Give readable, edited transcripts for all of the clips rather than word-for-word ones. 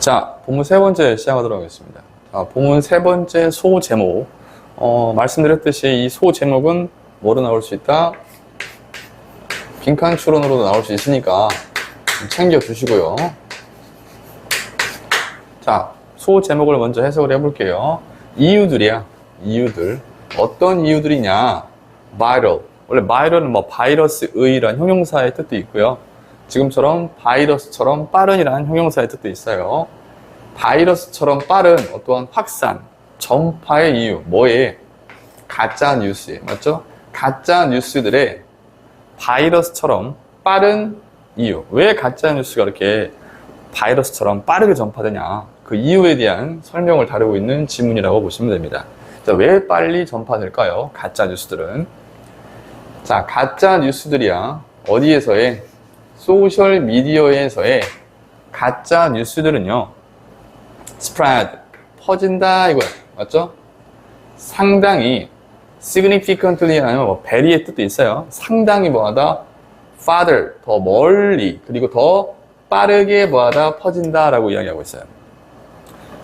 자, 본문 세 번째 시작하도록 하겠습니다. 자, 본문 세 번째 소제목. 말씀드렸듯이 이 소제목은 뭐로 나올 수 있다? 빈칸 추론으로도 나올 수 있으니까 챙겨두시고요. 자, 소제목을 먼저 해석을 해볼게요. 이유들이야. 이유들. 어떤 이유들이냐? viral. 원래 viral은 뭐 바이러스의란 형용사의 뜻도 있고요. 지금처럼 바이러스처럼 빠른이라는 형용사의 뜻도 있어요. 바이러스처럼 빠른 어떠한 확산, 전파의 이유, 뭐에? 가짜 뉴스에, 맞죠? 가짜 뉴스들의 바이러스처럼 빠른 이유. 왜 가짜 뉴스가 이렇게 바이러스처럼 빠르게 전파되냐? 그 이유에 대한 설명을 다루고 있는 지문이라고 보시면 됩니다. 자, 왜 빨리 전파될까요? 가짜 뉴스들은. 자, 가짜 뉴스들이야. 어디에서의? 소셜 미디어에서의 가짜 뉴스들은요, spread, 퍼진다 이거야. 맞죠? 상당히 significantly 아니면 뭐 very의 뜻도 있어요. 상당히 뭐하다? farther, 더 멀리, 그리고 더 빠르게 뭐하다? 퍼진다라고 이야기하고 있어요.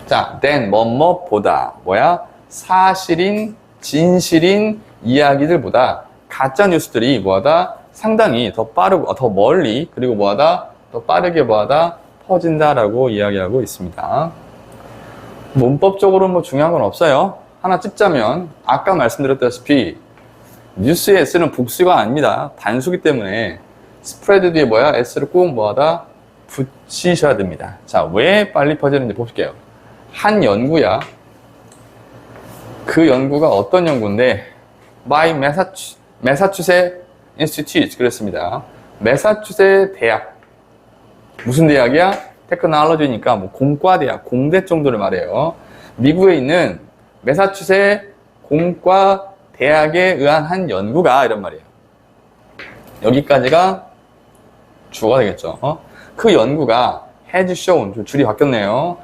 자, than 뭐뭐보다 뭐야? 사실인, 진실인 이야기들보다 가짜 뉴스들이 뭐하다? 상당히 더 빠르고 더 멀리, 그리고 뭐하다? 더 빠르게 뭐하다? 퍼진다라고 이야기하고 있습니다. 문법적으로 뭐 중요한 건 없어요. 하나 찝자면 아까 말씀드렸다시피 뉴스의 S는 복수가 아닙니다. 단수기 때문에 spread 뒤에 뭐야? S를 꼭 뭐하다? 붙이셔야 됩니다. 자, 왜 빨리 퍼지는지 볼게요. 한 연구야. 그 연구가 어떤 연구인데 by 매사추세츠 인스티튜트 그랬습니다. 매사추세츠 대학. 무슨 대학이야? 테크놀로지니까 뭐 공과대학, 공대 정도를 말해요. 미국에 있는 매사추세츠 공과 대학에 의한 한 연구가 이런 말이에요. 여기까지가 주어가 되겠죠. 그 연구가 has shown, 줄이 바뀌었네요.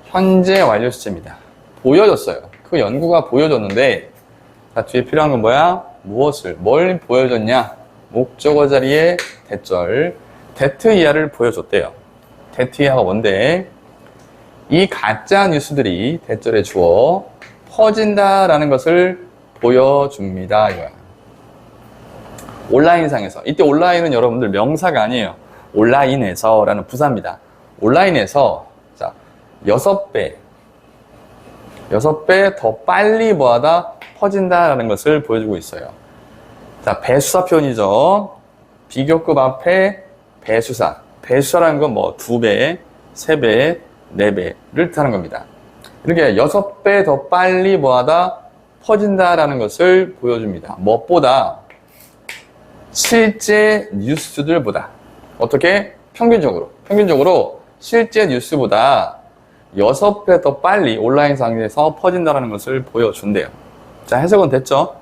현재 완료 시제입니다. 보여줬어요. 그 연구가 보여줬는데, 자, 뒤에 필요한 건 뭐야? 무엇을, 뭘 보여줬냐? 목적어 자리에 대절, that 이하를 보여줬대요. that 이하가 뭔데? 이 가짜 뉴스들이 대절에 주어 퍼진다라는 것을 보여줍니다. 이거야. 온라인상에서. 이때 온라인은 여러분들 명사가 아니에요. 온라인에서라는 부사입니다. 온라인에서, 자, 6배 더 빨리 뭐하다? 퍼진다라는 것을 보여주고 있어요. 자, 배수사 표현이죠. 비교급 앞에 배수사. 배수사라는 건 뭐 2배, 3배, 4배를 뜻하는 겁니다. 이렇게 6배 더 빨리 뭐하다? 퍼진다라는 것을 보여줍니다. 무엇보다? 실제 뉴스들보다. 어떻게? 평균적으로 실제 뉴스보다 6배 더 빨리 온라인상에서 퍼진다라는 것을 보여준대요. 자, 해석은 됐죠?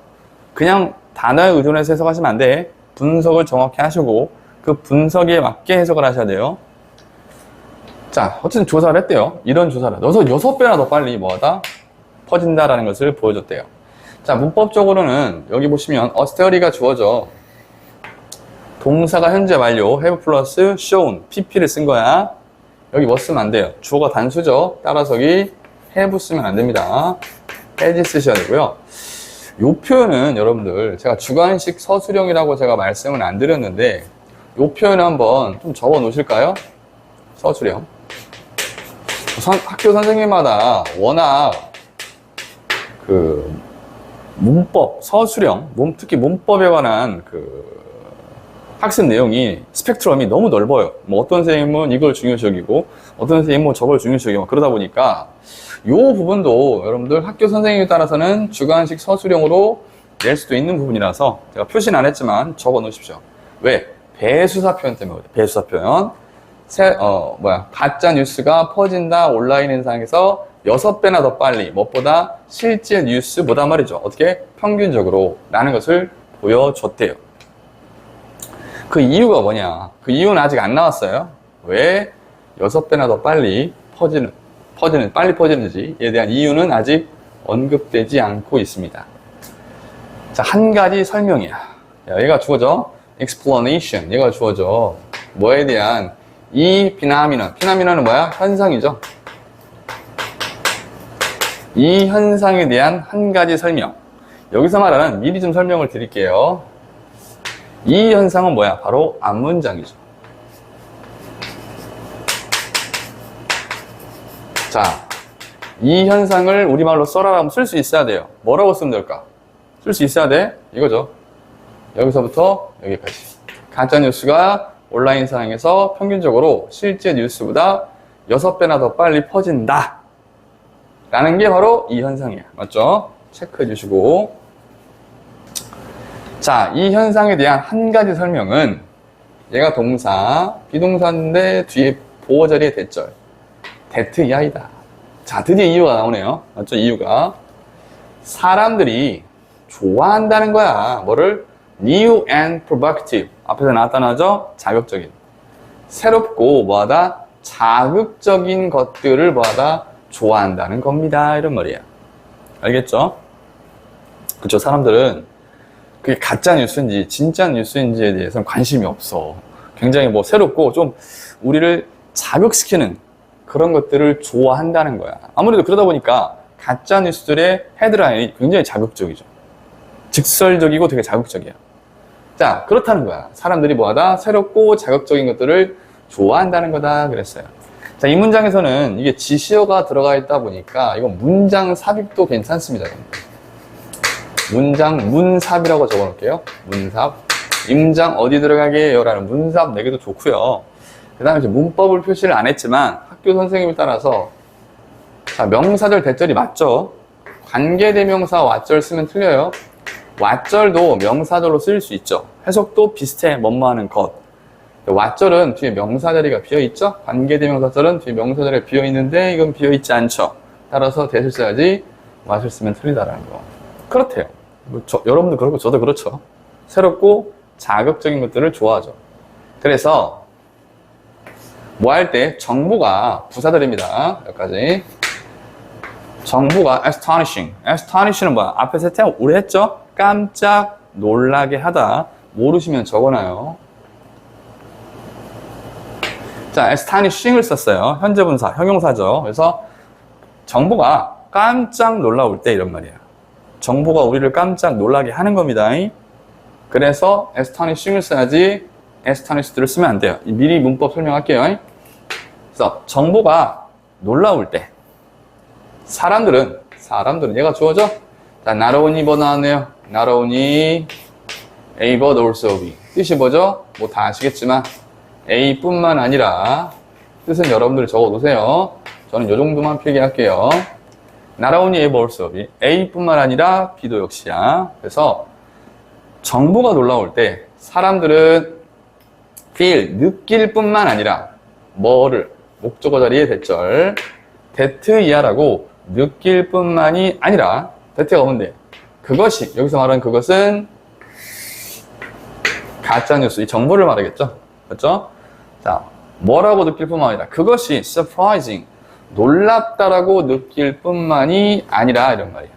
그냥 단어에 의존해서 해석하시면 안 돼. 분석을 정확히 하시고 그 분석에 맞게 해석을 하셔야 돼요. 자, 어쨌든 조사를 했대요. 이런 조사를. 6배나 더 빨리 뭐하다? 퍼진다라는 것을 보여줬대요. 자, 문법적으로는 여기 보시면 study가 주어져. 동사가 현재 완료, have 플러스 shown, pp를 쓴 거야. 여기 뭐 쓰면 안 돼요. 주어가 단수죠. 따라서 여기 have 쓰면 안 됩니다. has 쓰셔야 되고요. 이 표현은 여러분들 제가 주관식 서술형이라고 제가 말씀을 안 드렸는데 이 표현 한번 좀 적어 놓으실까요? 서술형. 학교 선생님마다 워낙 그 문법, 서술형, 특히 문법에 관한 그 학습 내용이 스펙트럼이 너무 넓어요. 뭐 어떤 선생님은 이걸 중요시 여기고 어떤 선생님은 뭐 저걸 중요시 여기고 그러다 보니까 이 부분도 여러분들 학교 선생님에 따라서는 주관식 서술형으로 낼 수도 있는 부분이라서 제가 표시는 안 했지만 적어 놓으십시오. 왜? 배수사 표현 때문에 그래요. 배수사 표현. 가짜 뉴스가 퍼진다 온라인 현상에서 6배나 더 빨리 무엇보다 실제 뉴스보다 말이죠. 어떻게? 평균적으로 라는 것을 보여줬대요. 그 이유가 뭐냐? 그 이유는 아직 안 나왔어요. 왜 6배나 더 빨리 빨리 퍼지는지에 대한 이유는 아직 언급되지 않고 있습니다. 자, 한 가지 설명이야. 얘가 주어져. explanation. 얘가 주어져. 뭐에 대한 이 피나미넌은 뭐야? 현상이죠. 이 현상에 대한 한 가지 설명. 여기서 말하는 미리 좀 설명을 드릴게요. 이 현상은 뭐야? 바로 앞문장이죠. 자, 이 현상을 우리말로 써라라면 쓸 수 있어야 돼요. 뭐라고 쓰면 될까? 쓸 수 있어야 돼? 이거죠. 여기서부터 여기까지. 가짜뉴스가 온라인상에서 평균적으로 실제 뉴스보다 6배나 더 빨리 퍼진다. 라는 게 바로 이 현상이야. 맞죠? 체크해 주시고. 자, 이 현상에 대한 한 가지 설명은 얘가 동사, 비동사인데 뒤에 보어 자리에 대절. that 이하이다. 자, 드디어 이유가 나오네요. 맞죠? 이유가. 사람들이 좋아한다는 거야. 뭐를? new and provocative. 앞에서 나왔다는 하죠? 자극적인. 새롭고 뭐하다? 자극적인 것들을 뭐하다? 좋아한다는 겁니다. 이런 말이야. 알겠죠? 그쵸? 사람들은 그게 가짜 뉴스인지 진짜 뉴스인지에 대해서는 관심이 없어. 굉장히 뭐 새롭고 좀 우리를 자극시키는 그런 것들을 좋아한다는 거야. 아무래도 그러다 보니까 가짜 뉴스들의 헤드라인이 굉장히 자극적이죠. 직설적이고 되게 자극적이야. 자, 그렇다는 거야. 사람들이 뭐하다? 새롭고 자극적인 것들을 좋아한다는 거다 그랬어요. 자, 이 문장에서는 이게 지시어가 들어가 있다 보니까 이건 문장 삽입도 괜찮습니다. 문장 문삽이라고 적어 놓을게요. 문삽. 이 문장 어디 들어가게 해요? 라는 문삽 내기도 좋고요. 그 다음에 문법을 표시를 안 했지만 학교 선생님에 따라서 자, 명사절 대절이 맞죠? 관계대명사 왓절 쓰면 틀려요. 왓절도 명사절로 쓰일 수 있죠. 해석도 비슷해. 뭐뭐하는 것. 왓절은 뒤에 명사자리가 비어있죠? 관계대명사절은 뒤에 명사자리가 비어있는데 이건 비어있지 않죠. 따라서 대를 써야지 왓을 쓰면 틀리다라는 거. 그렇대요. 여러분도 그렇고 저도 그렇죠. 새롭고 자극적인 것들을 좋아하죠. 그래서 뭐 할 때 정보가 부사들입니다. 여기까지. 정보가 astonishing. astonishing은 뭐야? 앞에 세팅 오래 했죠? 깜짝 놀라게 하다. 모르시면 적어놔요. 자, astonishing을 썼어요. 현재 분사, 형용사죠. 그래서 정보가 깜짝 놀라울 때 이런 말이야. 정보가 우리를 깜짝 놀라게 하는 겁니다. 그래서 astonishing을 써야지 astonished를 쓰면 안 돼요. 미리 문법 설명할게요. 그래서 정보가 놀라울 때 사람들은 얘가 주어져? 자, not only 뭐 나왔네요. not only A but also B. 뜻이 뭐죠? 뭐 다 아시겠지만 A 뿐만 아니라 뜻은 여러분들이 적어 놓으세요. 저는 요 정도만 필기할게요. not only A but also B. A 뿐만 아니라 B도 역시야. 그래서 정보가 놀라울 때 사람들은 feel, 느낄 뿐만 아니라 뭐를 목적어 자리에 대절 that 이하라고 느낄 뿐만이 아니라 that가 뭔데? 그것이, 여기서 말하는 그것은 가짜뉴스, 이 정보를 말하겠죠? 그렇죠? 자, 뭐라고 느낄 뿐만 아니라 그것이 surprising, 놀랍다라고 느낄 뿐만이 아니라 이런 말이야.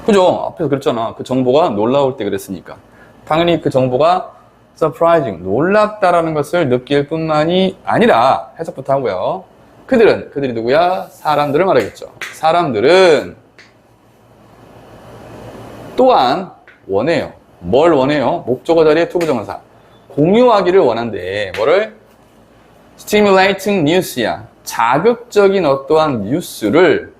그죠? 앞에서 그랬잖아. 그 정보가 놀라울 때 그랬으니까. 당연히 그 정보가 surprising, 놀랍다라는 것을 느낄 뿐만이 아니라 해석부터 하고요. 그들이 누구야? 사람들을 말하겠죠. 사람들은 또한 원해요. 뭘 원해요? 목적어 자리에 투부정사. 공유하기를 원한대. 뭐를? stimulating news야. 자극적인 어떠한 뉴스를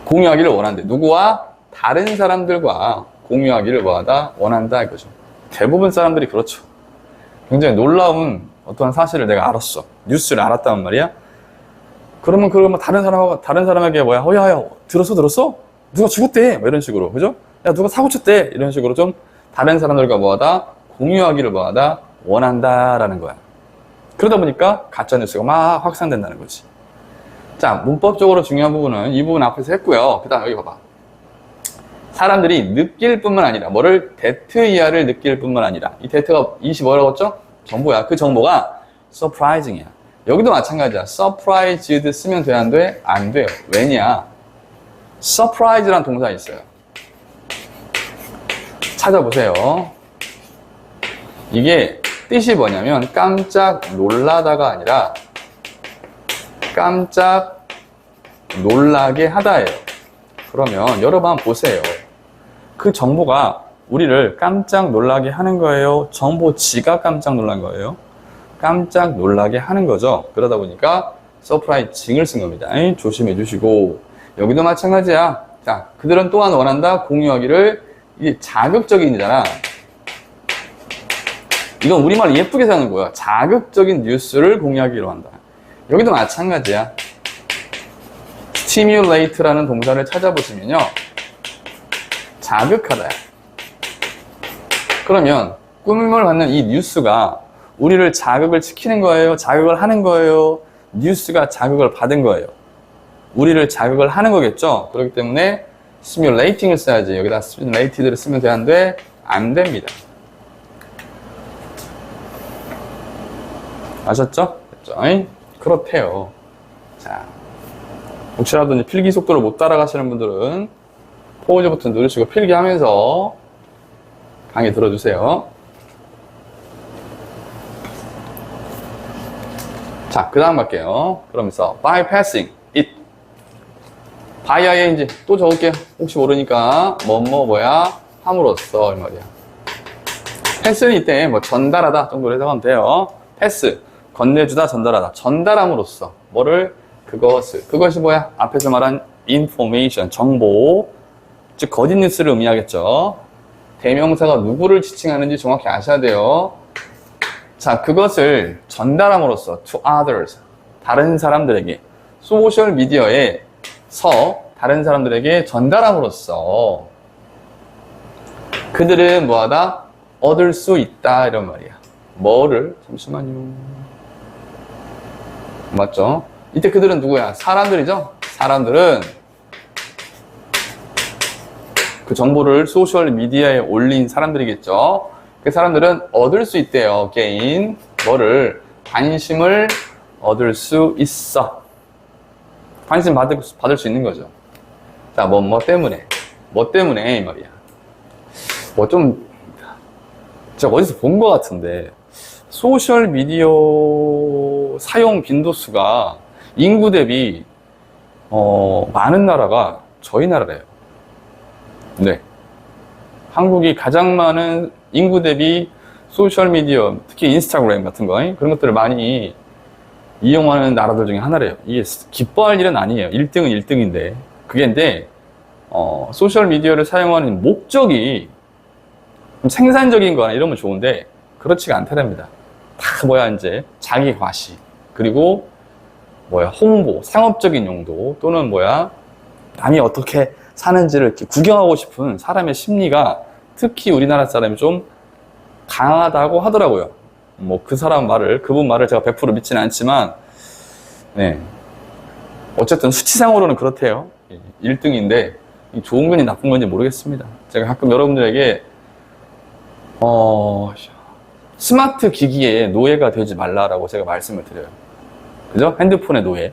공유하기를 원한대. 누구와? 다른 사람들과 공유하기를 원한다 이거죠. 대부분 사람들이 그렇죠. 굉장히 놀라운 어떠한 사실을 내가 알았어. 뉴스를 알았단 말이야. 그러면 다른 사람에게 뭐야? 야, 들었어? 누가 죽었대? 뭐 이런 식으로. 그죠? 야, 누가 사고 쳤대? 이런 식으로 좀 다른 사람들과 공유하기를 원한다라는 거야. 그러다 보니까 가짜뉴스가 막 확산된다는 거지. 자, 문법적으로 중요한 부분은 이 부분 앞에서 했고요. 그 다음 여기 봐봐. 사람들이 느낄 뿐만 아니라 뭐를? that 이하를 느낄 뿐만 아니라 이 that가 25라고 했죠? 정보야. 그 정보가 surprising이야. 여기도 마찬가지야. surprised 쓰면 돼? 안 돼? 안 돼요. 왜냐? surprise라는 동사 있어요. 찾아보세요. 이게 뜻이 뭐냐면 깜짝 놀라다가 아니라 깜짝 놀라게 하다예요. 그러면 여러분 한번 보세요. 그 정보가 우리를 깜짝 놀라게 하는 거예요? 정보지가 깜짝 놀란 거예요? 깜짝 놀라게 하는 거죠. 그러다 보니까 서프라이징을 쓴 겁니다. 조심해 주시고, 여기도 마찬가지야. 자, 그들은 또한 원한다. 공유하기를. 이게 자극적인이잖아. 이건 우리말로 예쁘게 사는 거야. 자극적인 뉴스를 공유하기로 한다. 여기도 마찬가지야. stimulate라는 동사를 찾아보시면요, 자극하다야. 그러면 꿈을 받는 이 뉴스가 우리를 자극을 시키는 거예요? 자극을 하는 거예요? 뉴스가 자극을 받은 거예요. 우리를 자극을 하는 거겠죠? 그렇기 때문에 stimulating을 써야지. 여기다 stimulated를 쓰면 되는데 안 됩니다. 아셨죠? 됐죠? 그렇대요. 자, 혹시라도 이제 필기 속도를 못 따라가시는 분들은 포즈 버튼 누르시고 필기하면서 강의 들어주세요. 자, 그 다음 갈게요. 그러면서 bypassing it. bying 또 적을게요. 혹시 모르니까 뭐야 함으로써 이 말이야. 패스는 이때 뭐 전달하다 정도로 해석하면 돼요. 패스 건네주다, 전달하다. 전달함으로써 뭐를? 그것이 뭐야? 앞에서 말한 information 정보, 즉 거짓 뉴스를 의미하겠죠. 대명사가 누구를 지칭하는지 정확히 아셔야 돼요. 자, 그것을 전달함으로써 to others, 다른 사람들에게, 소셜 미디어에서 다른 사람들에게 전달함으로써 그들은 뭐하다? 얻을 수 있다, 이런 말이야. 뭐를? 잠시만요. 맞죠? 이때 그들은 누구야? 사람들이죠? 사람들은 그 정보를 소셜 미디어에 올린 사람들이겠죠? 그 사람들은 얻을 수 있대요. gain. 뭐를? 관심을 얻을 수 있어. 관심 받을 수 있는 거죠. 자, 뭐 때문에. 뭐 때문에, 이 말이야. 제가 어디서 본 것 같은데, 소셜 미디어 사용 빈도수가 인구 대비, 많은 나라가 저희 나라래요. 네. 한국이 가장 많은 인구 대비 소셜미디어, 특히 인스타그램 같은 거, 그런 것들을 많이 이용하는 나라들 중에 하나래요. 이게 기뻐할 일은 아니에요. 1등은 1등인데. 그게인데, 소셜미디어를 사용하는 목적이 좀 생산적인 거나 이러면 좋은데, 그렇지가 않다랍니다. 다 이제 자기 과시, 그리고 홍보, 상업적인 용도, 또는 남이 어떻게 사는지를 이렇게 구경하고 싶은 사람의 심리가 특히 우리나라 사람이 좀 강하다고 하더라고요. 그분 말을 제가 100% 믿지는 않지만, 네. 어쨌든 수치상으로는 그렇대요. 1등인데, 좋은 건지 나쁜 건지 모르겠습니다. 제가 가끔 여러분들에게, 스마트 기기의 노예가 되지 말라라고 제가 말씀을 드려요. 그죠? 핸드폰의 노예.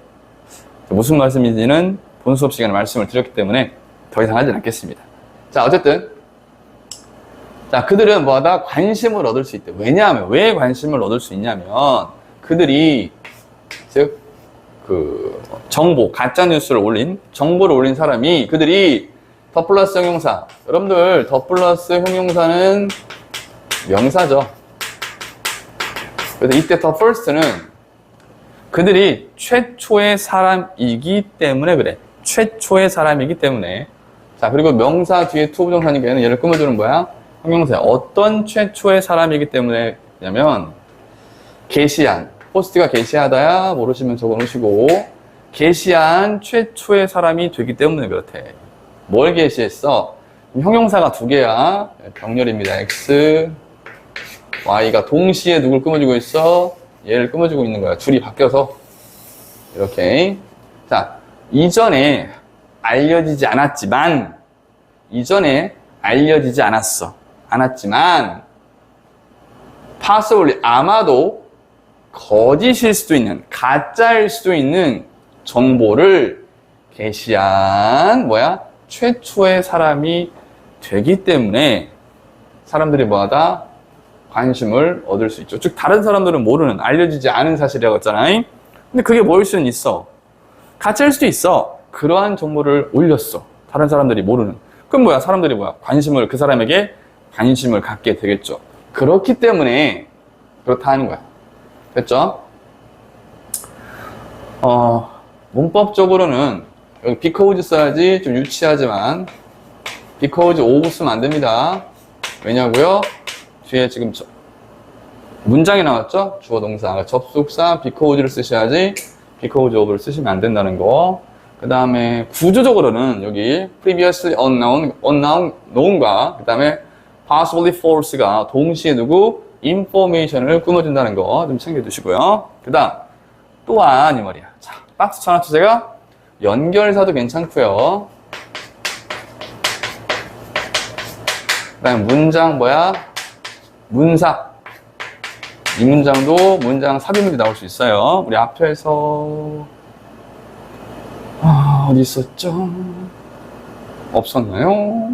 무슨 말씀인지는 본 수업 시간에 말씀을 드렸기 때문에 더 이상 하진 않겠습니다. 자, 어쨌든. 자, 그들은 뭐하다? 관심을 얻을 수 있대. 왜냐하면, 왜 관심을 얻을 수 있냐면, 그들이, 즉, 정보, 가짜뉴스를 정보를 올린 사람이, 그들이 더 플러스 형용사. 여러분들, 더 플러스 형용사는 명사죠. 그래서 이때 더 first는 그들이 최초의 사람이기 때문에 그래. 최초의 사람이기 때문에. 자, 그리고 명사 뒤에 to 부정사니까 얘를 꾸며주는 뭐야? 형용사야. 어떤 최초의 사람이기 때문에 냐면 게시한, 포스트가 게시하다야 모르시면 적어놓으시고, 게시한 최초의 사람이 되기 때문에 그렇대. 뭘 게시했어? 형용사가 두 개야. 병렬입니다. X, Y가 동시에 누굴 꾸며주고 있어? 얘를 꾸며주고 있는 거야. 줄이 바뀌어서. 이렇게. 자, 이전에 알려지지 않았지만, possibly, 아마도 거짓일 수도 있는, 가짜일 수도 있는 정보를 게시한, 최초의 사람이 되기 때문에 사람들이 관심을 얻을 수 있죠. 즉, 다른 사람들은 모르는, 알려지지 않은 사실이라고 했잖아요. 근데 그게 뭐일 수는 있어. 가짜일 수도 있어. 그러한 정보를 올렸어. 다른 사람들이 모르는. 그럼 뭐야? 사람들이 뭐야? 그 사람에게 관심을 갖게 되겠죠. 그렇기 때문에 그렇다 하는 거야. 됐죠? 문법적으로는 여기 because 써야지. 좀 유치하지만 because of 쓰면 안 됩니다. 왜냐고요? 뒤에 지금 문장이 나왔죠? 주어 동사 접속사 because를 쓰셔야지 because of를 쓰시면 안 된다는 거. 그 다음에 구조적으로는 여기 previously known과 그 다음에 possibly false가 동시에 두고 information을 끊어준다는 거 좀 챙겨두시고요. 그 다음 또한 이 말이야. 자, 박스 쳐놨죠 제가? 연결사도 괜찮고요. 그 다음에 문장 뭐야? 문사. 이 문장도 문장 삽입문이 나올 수 있어요. 우리 앞에서 어디 있었죠? 없었나요?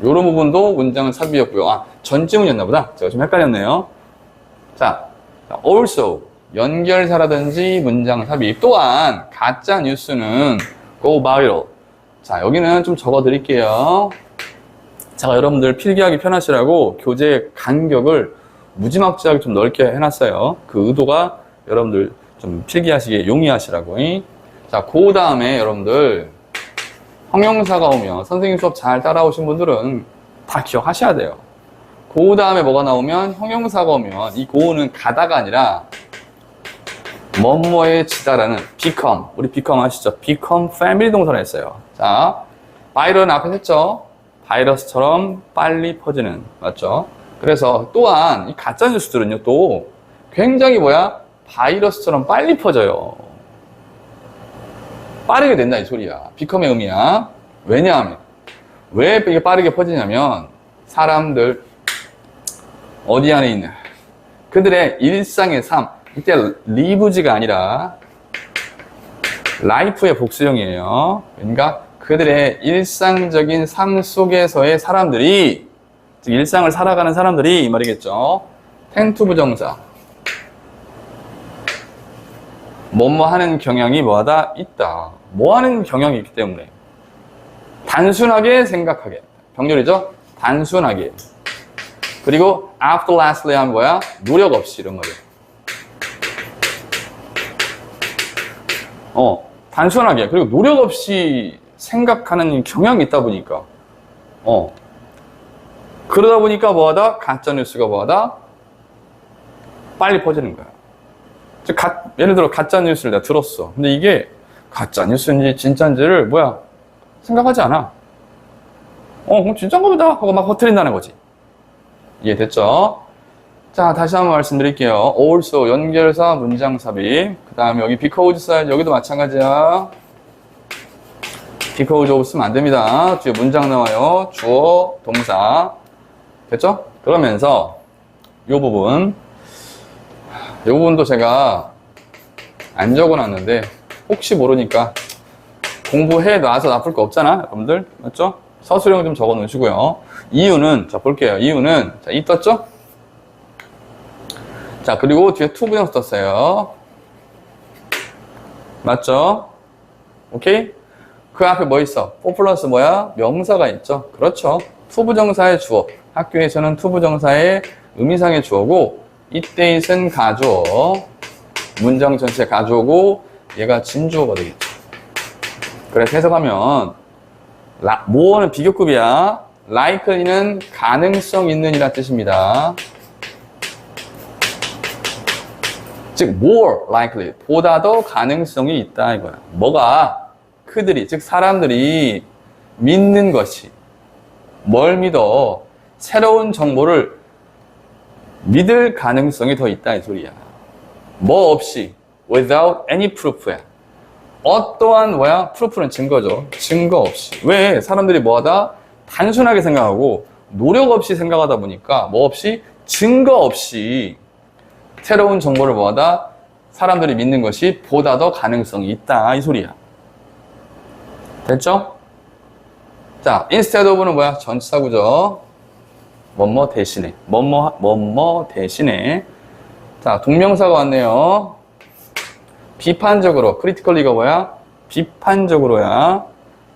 요런 부분도 문장 삽입이었고요. 전지문이었나 보다. 제가 좀 헷갈렸네요. 자, also 연결사라든지 문장 삽입. 또한 가짜 뉴스는 go viral. 자, 여기는 좀 적어 드릴게요. 제가 여러분들 필기하기 편하시라고 교재 간격을 무지막지하게 좀 넓게 해놨어요. 그 의도가 여러분들 좀 필기하시기에 용이하시라고. 자, 그 다음에 여러분들 형용사가 오면 선생님 수업 잘 따라오신 분들은 다 기억하셔야 돼요. 그 다음에 뭐가 나오면 형용사가 오면 이 고는 가다가 아니라 뭐뭐에 지다라는 become. 우리 become 아시죠? become family 동사를 했어요. 자, 바이럴은 앞에 했죠? 바이러스처럼 빨리 퍼지는. 맞죠? 그래서 또한 이 가짜 뉴스들은요 또 굉장히 뭐야? 바이러스처럼 빨리 퍼져요. 빠르게 된다 이 소리야. become의 의미야. 왜냐하면 왜 이게 빠르게 퍼지냐면 사람들 어디 안에 있는 그들의 일상의 삶. 이때 lives가 아니라 life의 복수형이에요. 그러니까 그들의 일상적인 삶 속에서의 사람들이, 즉 일상을 살아가는 사람들이 이 말이겠죠. 텐투 부정사. 뭐뭐 하는 경향이 뭐하다? 있다. 뭐 하는 경향이 있기 때문에. 단순하게 생각하게. 병렬이죠? 단순하게. 그리고 effortlessly 하면 뭐야? 노력 없이 이런 말이야. 단순하게. 그리고 노력 없이 생각하는 경향이 있다 보니까. 그러다 보니까 뭐하다? 가짜뉴스가 뭐하다? 빨리 퍼지는 거야. 즉, 예를 들어 가짜뉴스를 내가 들었어. 근데 이게 가짜뉴스인지 진짜인지를 뭐야? 생각하지 않아. 그럼 진짜인가 보다 하고 막 퍼뜨린다는 거지. 이해됐죠? 자, 다시 한번 말씀드릴게요. also, 연결사, 문장 삽입. 그 다음에 여기 because 써야지. 여기도 마찬가지야. because of 쓰면 안 됩니다. 뒤에 문장 나와요. 주어, 동사. 됐죠? 그러면서 요 부분도 제가 안 적어놨는데 혹시 모르니까 공부해 놔서 나쁠 거 없잖아, 여러분들. 맞죠? 서술형 좀 적어 놓으시고요. 이유는, 자, 볼게요. 이유는, 자, 이 떴죠? 자, 그리고 뒤에 to 부정사 떴어요. 맞죠? 오케이? 그 앞에 뭐 있어? for 플러스 뭐야? 명사가 있죠? 그렇죠. to 부정사의 주어. 학교에서는 to 부정사의 의미상의 주어고, 이때잇은 가주어. 문장 전체 가주어고, 얘가 진주어가 되겠죠. 그래서 해석하면, more는 비교급이야. likely는 가능성 있는 이란 뜻입니다. 즉, more likely, 보다 더 가능성이 있다 이거야. 뭐가? 그들이, 즉 사람들이 믿는 것이. 뭘 믿어? 새로운 정보를 믿을 가능성이 더 있다 이 소리야. 뭐 없이, without any proof야. 어떠한 뭐야? 프루프는 증거죠. 증거 없이. 왜? 사람들이 뭐하다? 단순하게 생각하고 노력 없이 생각하다 보니까 뭐 없이? 증거 없이 새로운 정보를 뭐하다? 사람들이 믿는 것이 보다 더 가능성이 있다 이 소리야. 됐죠? 자, instead of는 뭐야? 전치사구죠. 뭐뭐 대신에. 뭐뭐 대신에. 자, 동명사가 왔네요. 비판적으로, critically가 뭐야? 비판적으로야.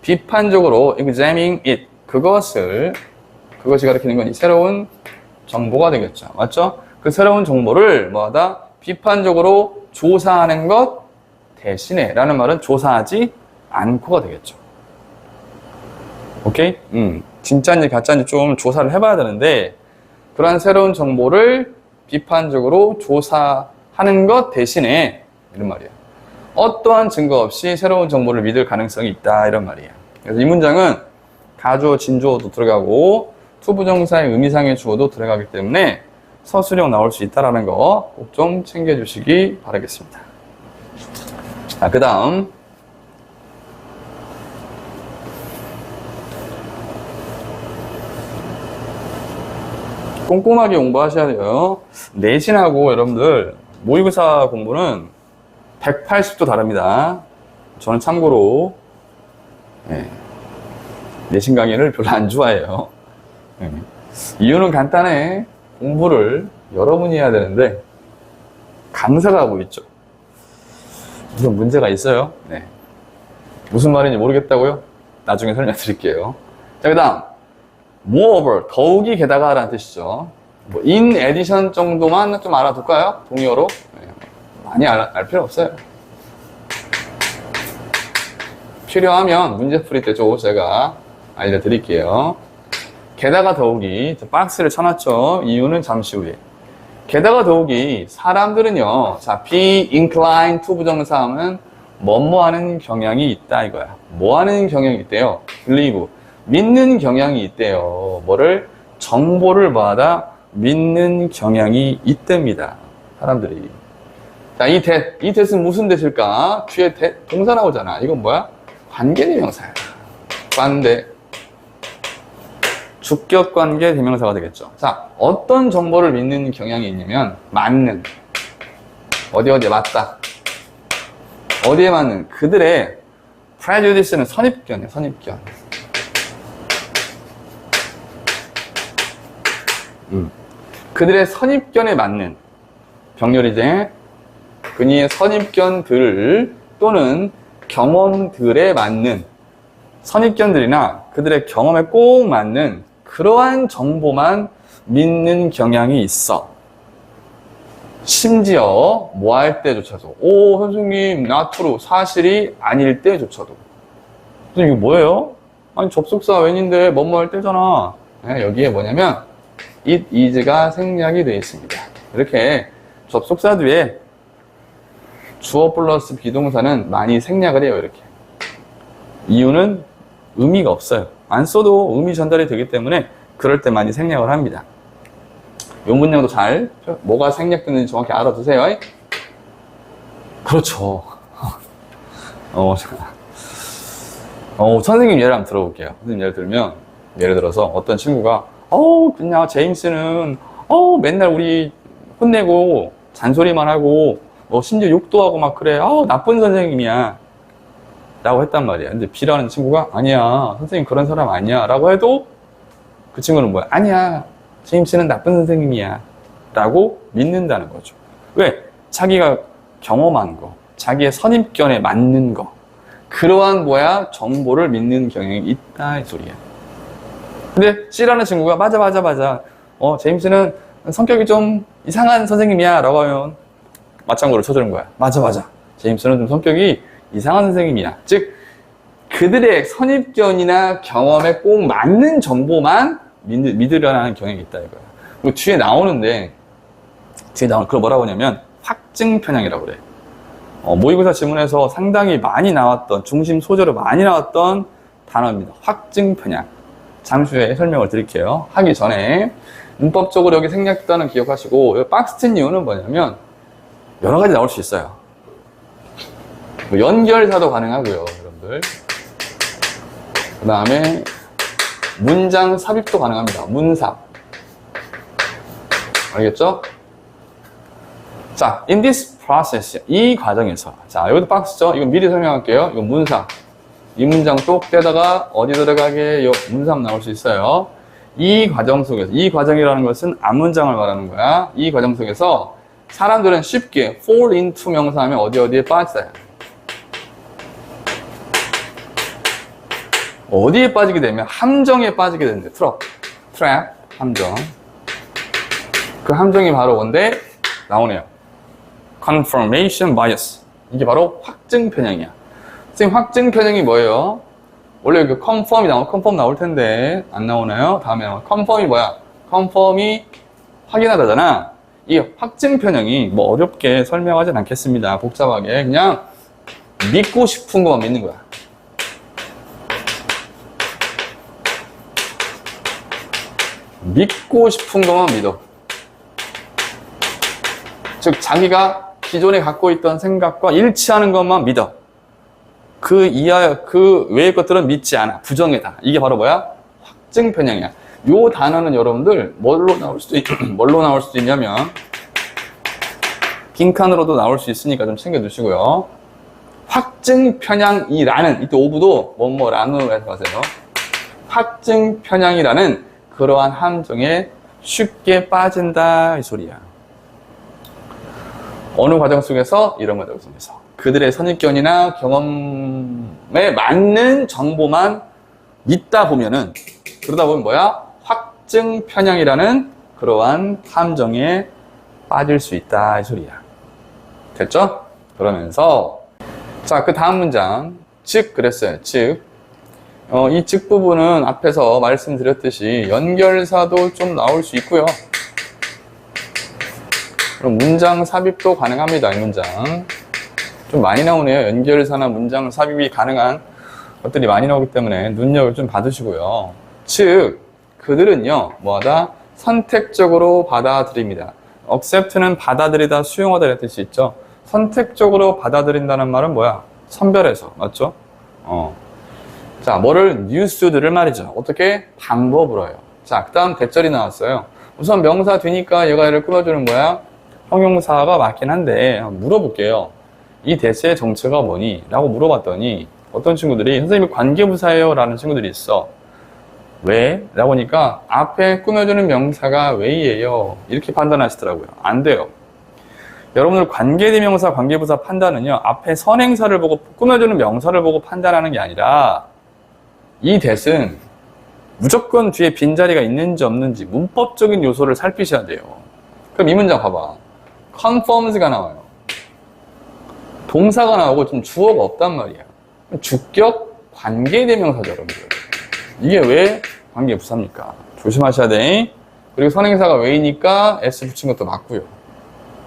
비판적으로 examining it. 그것이 가리키는 건 이 새로운 정보가 되겠죠. 맞죠? 그 새로운 정보를 뭐하다? 비판적으로 조사하는 것 대신에 라는 말은 조사하지 않고가 되겠죠. 오케이? 진짜인지 가짜인지 좀 조사를 해봐야 되는데 그러한 새로운 정보를 비판적으로 조사하는 것 대신에 이런 말이에요. 어떠한 증거 없이 새로운 정보를 믿을 가능성이 있다 이런 말이에요. 그래서 이 문장은 가주어, 진주어도 들어가고 투부정사의 의미상의 주어도 들어가기 때문에 서술형 나올 수 있다는 거 꼭 좀 챙겨주시기 바라겠습니다. 자, 그 다음 꼼꼼하게 공부하셔야 돼요. 내신하고 여러분들 모의고사 공부는 180도 다릅니다. 저는 참고로 내신 강의를 별로 안 좋아해요. 이유는 간단해. 공부를 여러분이 해야 되는데 강사가 하고 있죠. 무슨 문제가 있어요? 네. 무슨 말인지 모르겠다고요? 나중에 설명드릴게요. 자, 그 다음 moreover, 더욱이 게다가 라는 뜻이죠. 뭐 in addition 정도만 좀 알아둘까요? 동의어로? 네. 많이 알 필요 없어요. 필요하면 문제 풀이 때 좀 제가 알려드릴게요. 게다가 더욱이 박스를 쳐놨죠. 이유는 잠시 후에. 게다가 더욱이 사람들은요. 자, be inclined to 부정사 하면 뭐뭐하는 경향이 있다 이거야. 뭐하는 경향이 있대요? believe. 믿는 경향이 있대요. 뭐를? 정보를 받아 믿는 경향이 있답니다. 사람들이. 자, 이 that은 무슨 that일까? 뒤에 that, 동사 나오잖아. 이건 뭐야? 관계대명사야. 관대. 주격관계 대명사가 되겠죠. 자, 어떤 정보를 믿는 경향이 있냐면 맞는. 어디에 맞다. 어디에 맞는? 그들의 prejudice는 선입견이야. 선입견. 그들의 선입견에 맞는 병렬이제 그니의 선입견들 또는 경험들에 맞는 선입견들이나 그들의 경험에 꼭 맞는 그러한 정보만 믿는 경향이 있어. 심지어 뭐 할 때조차도 선생님 not true 사실이 아닐 때조차도 선생님 이거 뭐예요? 아니 접속사 when인데 뭐뭐 할 때잖아. 네, 여기에 뭐냐면 it is가 생략이 되어 있습니다. 이렇게 접속사 뒤에 주어 플러스 비동사는 많이 생략을 해요. 이렇게 이유는 의미가 없어요. 안 써도 의미 전달이 되기 때문에 그럴 때 많이 생략을 합니다. 이 문장도 잘 뭐가 생략됐는지 정확히 알아두세요. 그렇죠. 선생님 예를 한번 들어볼게요. 선생님 예를 들면 예를 들어서 어떤 친구가 그냥 제임스는 맨날 우리 혼내고 잔소리만 하고 심지어 욕도 하고 막 그래. 나쁜 선생님이야 라고 했단 말이야. 근데 B라는 친구가 아니야 선생님 그런 사람 아니야 라고 해도 그 친구는 뭐야? 아니야 제임스는 나쁜 선생님이야 라고 믿는다는 거죠. 왜? 자기가 경험한 거 자기의 선입견에 맞는 거 그러한 정보를 믿는 경향이 있다 이 소리야. 근데 C라는 친구가 맞아 제임스는 성격이 좀 이상한 선생님이야 라고 하면 맞장구를 쳐주는 거야. 맞아 제임스는 좀 성격이 이상한 선생님이야. 즉 그들의 선입견이나 경험에 꼭 맞는 정보만 믿으려는 하는 경향이 있다 이거야. 그리고 뒤에 나오는데 그걸 뭐라고 하냐면 확증 편향이라고 그래. 모의고사 지문에서 상당히 많이 나왔던 중심 소재로 많이 나왔던 단어입니다. 확증 편향. 잠시 후에 설명을 드릴게요. 하기 전에 문법적으로 여기 생략단은 기억하시고 여기 박스 친 이유는 뭐냐면 여러 가지 나올 수 있어요. 연결사도 가능하고요, 여러분들. 그 다음에 문장 삽입도 가능합니다. 문삽. 알겠죠? 자, in this process, 이 과정에서. 자, 여기도 박스죠? 이거 미리 설명할게요. 이거 문삽. 이 문장 똑 떼다가 어디 들어가게 문삽 나올 수 있어요. 이 과정 속에서, 이 과정이라는 것은 앞문장을 말하는 거야. 이 과정 속에서 사람들은 쉽게 fall into 명사하면 어디에 빠지다. 어디에 빠지게 되면 함정에 빠지게 되는데 trap, 함정. 그 함정이 바로 뭔데? 나오네요. confirmation bias. 이게 바로 확증 편향이야. 선생님, 확증 편향이 뭐예요? 원래 그 confirm 나올 텐데 안 나오나요? 다음에 나와. confirm이 뭐야? confirm이 확인하다잖아. 이 확증 편향이 뭐 어렵게 설명하진 않겠습니다. 복잡하게 그냥 믿고 싶은 것만 믿는 거야. 믿고 싶은 것만 믿어. 즉 자기가 기존에 갖고 있던 생각과 일치하는 것만 믿어. 그 외의 것들은 믿지 않아. 부정이다. 이게 바로 뭐야? 확증 편향이야. 요 단어는 여러분들 뭘로 나올 수도 있냐면 빈칸으로도 나올 수 있으니까 좀 챙겨두시고요. 확증 편향이라는, 이때 오브도 뭐라는 해서 가세요. 확증 편향이라는 그러한 함정에 쉽게 빠진다 이 소리야. 어느 과정 속에서? 이런 과정 속에서 그들의 선입견이나 경험에 맞는 정보만 믿다 보면은, 그러다 보면 뭐야? 확증 편향이라는 그러한 함정에 빠질 수 있다 이 소리야. 됐죠? 그러면서 자, 그 다음 문장 즉 그랬어요. 즉 이 즉 부분은 앞에서 말씀드렸듯이 연결사도 좀 나올 수 있고요. 그럼 문장 삽입도 가능합니다. 이 문장 좀 많이 나오네요. 연결사나 문장 삽입이 가능한 것들이 많이 나오기 때문에 눈여겨 좀 받으시고요. 즉 그들은요 뭐하다? 선택적으로 받아들입니다. accept는 받아들이다, 수용하다 이런 뜻이 있죠. 선택적으로 받아들인다는 말은 뭐야? 선별해서, 맞죠? 자, 뭐를? 뉴스들을 말이죠. 어떻게? 방법으로 해요. 자, 그 다음 대절이 나왔어요. 우선 명사 뒤니까 얘가 얘를 꾸며주는 거야? 형용사가 맞긴 한데 물어볼게요. 이 대체의 정체가 뭐니? 라고 물어봤더니 어떤 친구들이 선생님이 관계부사예요 라는 친구들이 있어. 왜? 라고 하니까 앞에 꾸며주는 명사가 왜이에요 이렇게 판단하시더라고요. 안 돼요. 여러분들 관계대명사, 관계부사 판단은요 앞에 선행사를 보고 꾸며주는 명사를 보고 판단하는 게 아니라 이 대은 무조건 뒤에 빈자리가 있는지 없는지 문법적인 요소를 살피셔야 돼요. 그럼 이 문장 봐봐. confirms가 나와요. 동사가 나오고 좀 주어가 없단 말이야. 주격 관계대명사죠, 여러분들. 이게 왜 관계부사입니까? 조심하셔야 돼. 그리고 선행사가 왜이니까 S 붙인 것도 맞고요.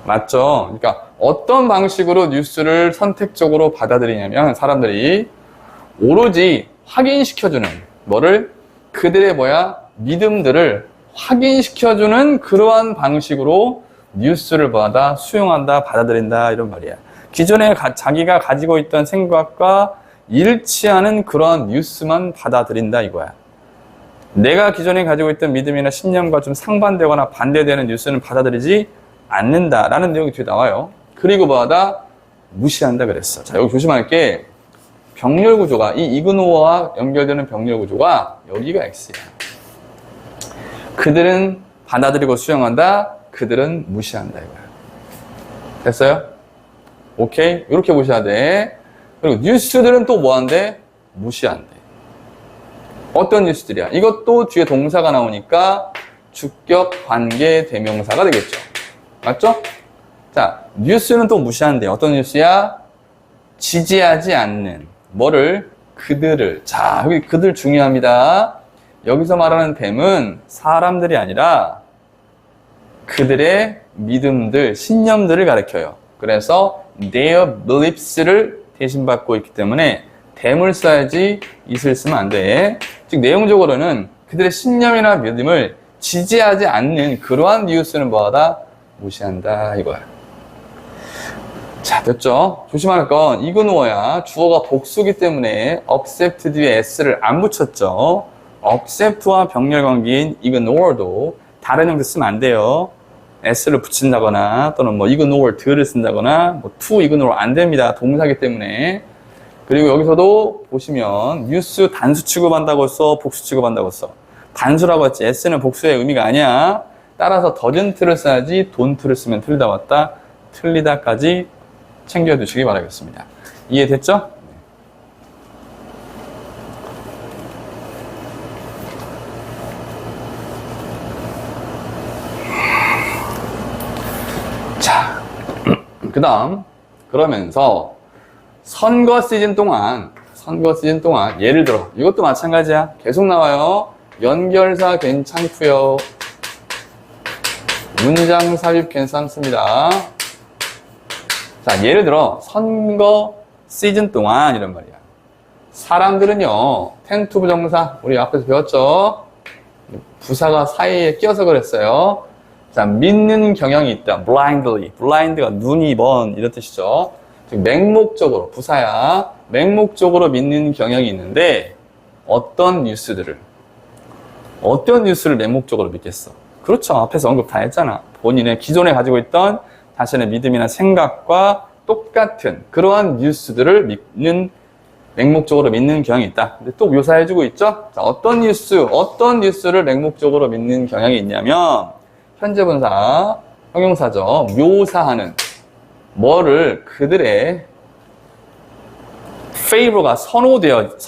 맞죠? 그러니까 어떤 방식으로 뉴스를 선택적으로 받아들이냐면 사람들이 오로지 확인시켜주는 뭐를? 그들의 믿음들을 확인시켜주는 그러한 방식으로 뉴스를 받아 수용한다, 받아들인다 이런 말이야. 기존에 자기가 가지고 있던 생각과 일치하는 그런 뉴스만 받아들인다 이거야. 내가 기존에 가지고 있던 믿음이나 신념과 좀 상반되거나 반대되는 뉴스는 받아들이지 않는다라는 내용이 뒤에 나와요. 그리고 무시한다 그랬어. 자, 여기 조심할 게 병렬 구조가 이 이그노어와 연결되는 병렬 구조가 여기가 X야. 그들은 받아들이고 수용한다. 그들은 무시한다 이거야. 됐어요? 오케이? 이렇게 보셔야 돼. 그리고 뉴스들은 또 뭐한대? 무시한대. 어떤 뉴스들이야? 이것도 뒤에 동사가 나오니까 주격 관계 대명사가 되겠죠. 맞죠? 자, 뉴스는 또 무시한대. 어떤 뉴스야? 지지하지 않는 뭐를? 그들을. 자, 여기 그들 중요합니다. 여기서 말하는 댐은 사람들이 아니라 그들의 믿음들, 신념들을 가리켜요. 그래서 their beliefs를 대신받고 있기 때문에 댐을 써야지 it을 쓰면 안 돼. 즉 내용적으로는 그들의 신념이나 믿음을 지지하지 않는 그러한 뉴스는 뭐하다? 무시한다 이거야. 자, 됐죠? 조심할 건 이그노어야. 주어가 복수기 때문에 accept 뒤에 s를 안 붙였죠. accept와 병렬 관계인 ignore도 다른 형태 쓰면 안 돼요. s를 붙인다거나 또는 ignore 들을 쓴다거나 to ignore 안 됩니다. 동사기 때문에. 그리고 여기서도 보시면 뉴스 단수 취급한다고 써, 복수 취급한다고 써. 단수라고 했지. s는 복수의 의미가 아니야. 따라서 doesn't를 써야지 don't를 쓰면 틀리다 왔다, 틀리다까지 챙겨두시기 바라겠습니다. 이해됐죠? 자, 그 다음 그러면서 선거 시즌 동안 예를 들어 이것도 마찬가지야. 계속 나와요. 연결사 괜찮고요. 문장 삽입 괜찮습니다. 자, 예를 들어 선거 시즌 동안 이런 말이야. 사람들은요, 텐투 부정사 우리 앞에서 배웠죠? 부사가 사이에 끼어서 그랬어요. 자, 믿는 경향이 있다. blindly. blind가 눈이 먼 이런 뜻이죠. 즉 맹목적으로, 부사야. 맹목적으로 믿는 경향이 있는데 어떤 뉴스를 맹목적으로 믿겠어? 그렇죠. 앞에서 언급 다 했잖아. 본인의 기존에 가지고 있던 자신의 믿음이나 생각과 똑같은 그러한 뉴스들을 맹목적으로 믿는 경향이 있다. 근데 또 묘사해주고 있죠? 자, 어떤 뉴스를 맹목적으로 믿는 경향이 있냐면 현재 분사, 형용사죠. 묘사하는 뭐를 그들의 favor가 선호받는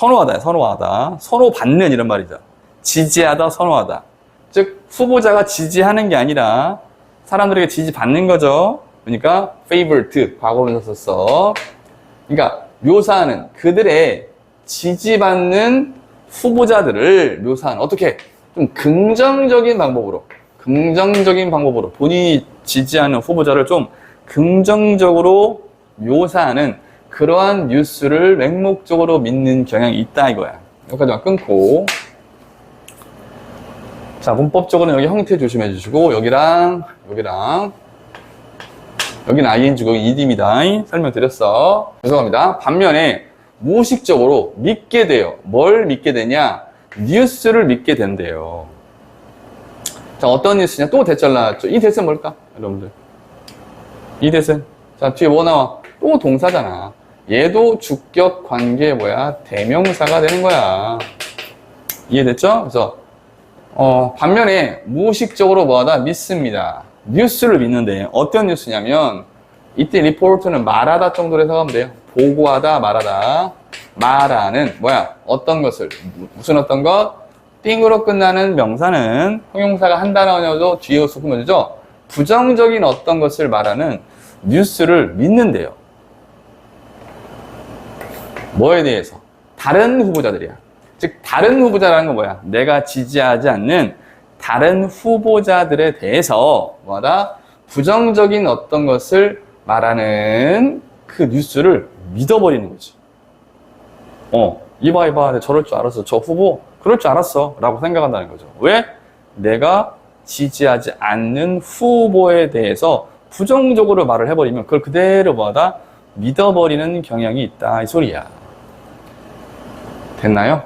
이런 말이죠. 지지하다, 선호하다. 즉 후보자가 지지하는 게 아니라 사람들에게 지지받는 거죠. 그러니까 favored, 과거분사 썼어. 그러니까 묘사하는 그들의 지지받는 후보자들을 묘사하는 어떻게? 좀 긍정적인 방법으로 본인이 지지하는 후보자를 좀 긍정적으로 묘사하는 그러한 뉴스를 맹목적으로 믿는 경향이 있다 이거야. 여기까지만 끊고, 자, 문법적으로는 여기 형태 조심해 주시고 여기는 ing고 여기 ed입니다. 설명드렸어. 죄송합니다. 반면에 무의식적으로 믿게 돼요. 뭘 믿게 되냐? 뉴스를 믿게 된대요. 자, 어떤 뉴스냐? 또 대절 나왔죠. 이 대선 뭘까? 여러분들. 이 대선. 자, 뒤에 뭐 나와? 또 동사잖아. 얘도 주격 관계 뭐야? 대명사가 되는 거야. 이해됐죠? 그래서 반면에 무의식적으로 뭐하다? 믿습니다. 뉴스를 믿는데 어떤 뉴스냐면 이때 리포트는 말하다 정도로 해석하면 돼요. 보고하다, 말하다. 말하는 뭐야? 어떤 것을, 무슨 어떤 것? 띵으로 끝나는 명사는 형용사가 한 단어여도 뒤에 속으면 되죠. 부정적인 어떤 것을 말하는 뉴스를 믿는데요. 뭐에 대해서? 다른 후보자들이야. 즉 다른 후보자라는 건 뭐야? 내가 지지하지 않는 다른 후보자들에 대해서 뭐다? 부정적인 어떤 것을 말하는 그 뉴스를 믿어버리는 거지. 이봐 내가 저럴 줄 알았어. 저 후보 그럴 줄 알았어 라고 생각한다는 거죠. 왜? 내가 지지하지 않는 후보에 대해서 부정적으로 말을 해버리면 그걸 그대로 뭐다? 믿어버리는 경향이 있다 이 소리야. 됐나요?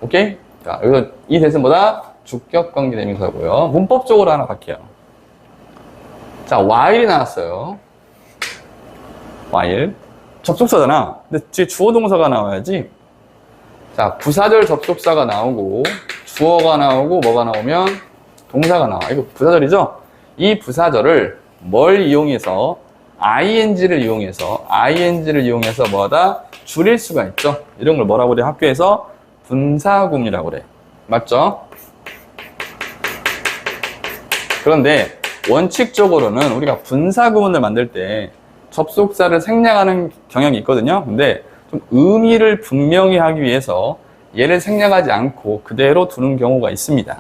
오케이? 자, 여기서 이 대신보다 주격 관계 대명사고요. 문법적으로 하나 갈게요. 자, while이 나왔어요. while. 접속사잖아. 근데 뒤에 주어 동사가 나와야지. 자, 부사절 접속사가 나오고 주어가 나오고 뭐가 나오면 동사가 나와. 이거 부사절이죠? 이 부사절을 뭘 이용해서 ing를 이용해서 뭐하다? 줄일 수가 있죠. 이런 걸 뭐라고 그래? 학교에서 분사구문이라고 그래. 맞죠? 그런데 원칙적으로는 우리가 분사구문을 만들 때 접속사를 생략하는 경향이 있거든요. 근데 좀 의미를 분명히 하기 위해서 얘를 생략하지 않고 그대로 두는 경우가 있습니다.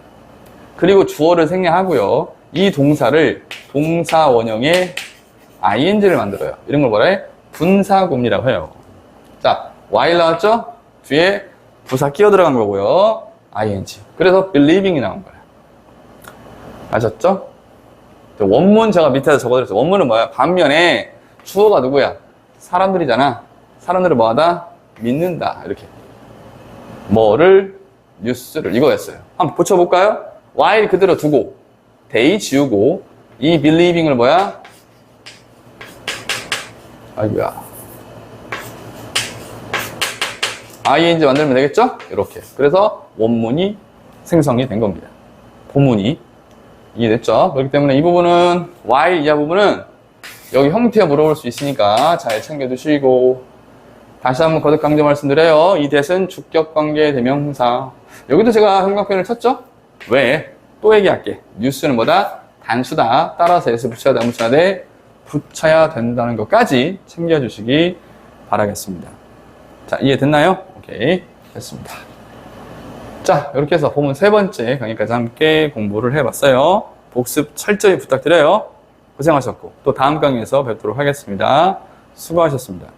그리고 주어를 생략하고요. 이 동사를 동사 원형의 ing를 만들어요. 이런 걸 뭐라 해? 분사구문이라고 해요. 자, while 나왔죠? 뒤에 부사 끼어 들어간 거고요. ing. 그래서 believing이 나온 거예요. 아셨죠? 원문 제가 밑에서 적어드렸어요. 원문은 뭐야? 반면에 주어가 누구야? 사람들이잖아. 사람들을 뭐하다? 믿는다. 이렇게. 뭐를? 뉴스를. 이거였어요. 한번 붙여볼까요? while 그대로 두고 they 지우고 이 believing을 뭐야? 아이고야. ing 만들면 되겠죠? 이렇게. 그래서 원문이 생성이 된 겁니다. 본문이. 이해됐죠? 그렇기 때문에 이 부분은 why 이하 부분은 여기 형태 물어볼 수 있으니까 잘 챙겨두시고, 다시 한번 거듭 강조 말씀드려요. 이 that은 주격관계 대명사. 여기도 제가 형광펜을 쳤죠? 왜? 또 얘기할게. 뉴스는 뭐다? 단수다. 따라서 s 붙여야 돼, 안 붙여야 돼? 붙여야 된다는 것까지 챙겨주시기 바라겠습니다. 자, 이해됐나요? 오케이. 됐습니다. 자, 이렇게 해서 본문 세 번째 강의까지 함께 공부를 해봤어요. 복습 철저히 부탁드려요. 고생하셨고, 또 다음 강의에서 뵙도록 하겠습니다. 수고하셨습니다.